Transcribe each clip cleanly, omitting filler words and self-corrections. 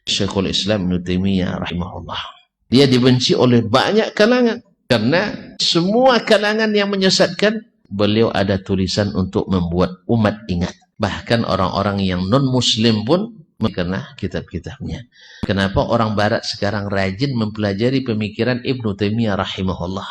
Syekhul Islam Ibnu Taimiyah rahimahullah. Dia dibenci oleh banyak kalangan karena semua kalangan yang menyesatkan, beliau ada tulisan untuk membuat umat ingat. Bahkan orang-orang yang non-muslim pun mengenal kitab-kitabnya. Kenapa orang barat sekarang rajin mempelajari pemikiran Ibnu Taimiyah rahimahullah?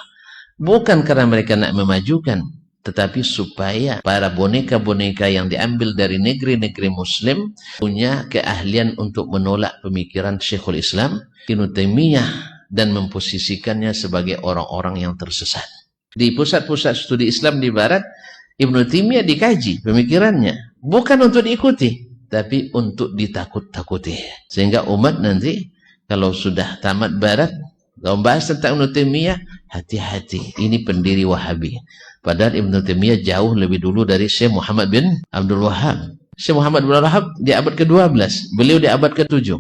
Bukan karena mereka nak memajukan, tetapi supaya para boneka-boneka yang diambil dari negeri-negeri muslim punya keahlian untuk menolak pemikiran Syekhul Islam Ibnu Taimiyah dan memposisikannya sebagai orang-orang yang tersesat. Di pusat-pusat studi Islam di barat, Ibnu Taimiyah dikaji pemikirannya, bukan untuk diikuti, tapi untuk ditakut-takuti. Sehingga umat nanti kalau sudah tamat barat, kalau bahas tentang Ibnu Taimiyah, hati-hati, ini pendiri Wahabi. Padahal Ibnu Taimiyah jauh lebih dulu dari Syekh Muhammad bin Abdul Wahhab. Syekh Muhammad bin Abdul Wahhab di abad ke-12, beliau di abad ke-7.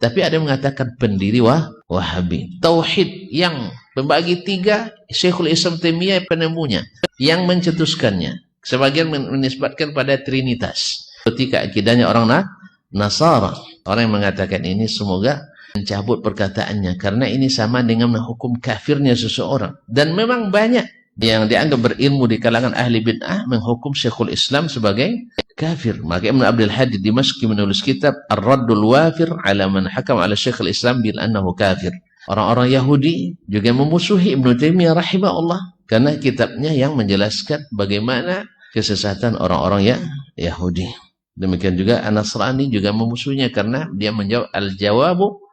Tapi ada yang mengatakan pendiri Wahabi. Tauhid yang membagi tiga, Syekhul Islam Taimiyah penemunya, yang mencetuskannya. Sebagian menisbatkan pada Trinitas. Ketika akidahnya orang Nasara, orang yang mengatakan ini semoga mencabut perkataannya, karena ini sama dengan hukum kafirnya seseorang. Dan memang banyak yang dianggap berilmu di kalangan ahli bid'ah menghukum Syekhul Islam sebagai kafir. Maka Ibn Abdul Hadi Dimashqi menulis kitab Ar-Raddul Wafir ala man hakam ala Syekhul Islam bil annahu kafir. Orang-orang Yahudi juga memusuhi Ibnu Taimiyah rahimahullah karena kitabnya yang menjelaskan bagaimana kesesatan orang-orang Yahudi. Demikian juga An-Nasrani juga memusuhinya karena dia menjawab al-jawabu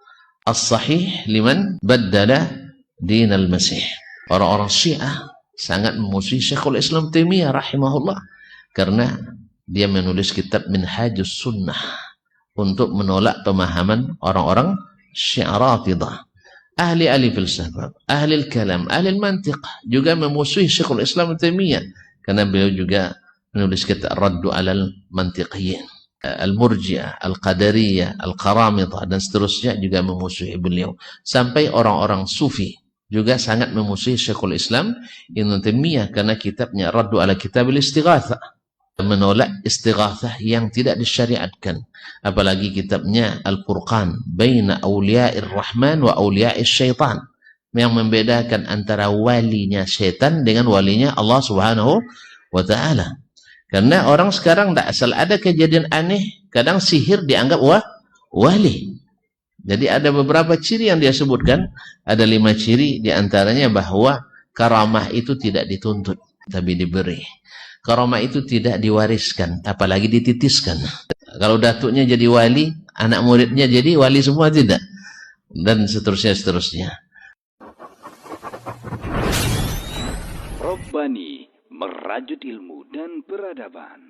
as-sahih liman baddala dinal masih. Orang-orang Syiah sangat memusuhi Syekhul Islam Taimiyah rahimahullah karena dia menulis kitab Minhajus Sunnah untuk menolak pemahaman orang-orang Syiah Rafidah. Ahli-ahli filsafat, ahli kalam, ahli mantiq juga memusuhi Syekhul Islam Taimiyah karena beliau juga menulis kitab Raddu alal Mantiqiyyin, Al-Murji'ah, Al-Qadariyah, Al-Qaramidah dan seterusnya juga memusuhi beliau. Sampai orang-orang Sufi juga sangat memusuhi Syekhul Islam Ibnu Taimiyah karena kitabnya Raddu ala Kitabil Istighatsah, menolak istighatsah yang tidak disyariatkan. Apalagi kitabnya Al-Furqan baina awliya'ir rahman wa awliya'is syaitan, yang membedakan antara walinya syaitan dengan walinya Allah Subhanahu wa ta'ala. Karena orang sekarang tidak asal ada kejadian aneh, kadang sihir dianggap wali. Jadi ada beberapa ciri yang dia sebutkan, ada 5 ciri diantaranya bahwa karamah itu tidak dituntut, tapi diberi. Karamah itu tidak diwariskan, apalagi dititiskan. Kalau datuknya jadi wali, anak muridnya jadi wali semua tidak. Dan seterusnya. Robbani, merajut ilmu dan peradaban.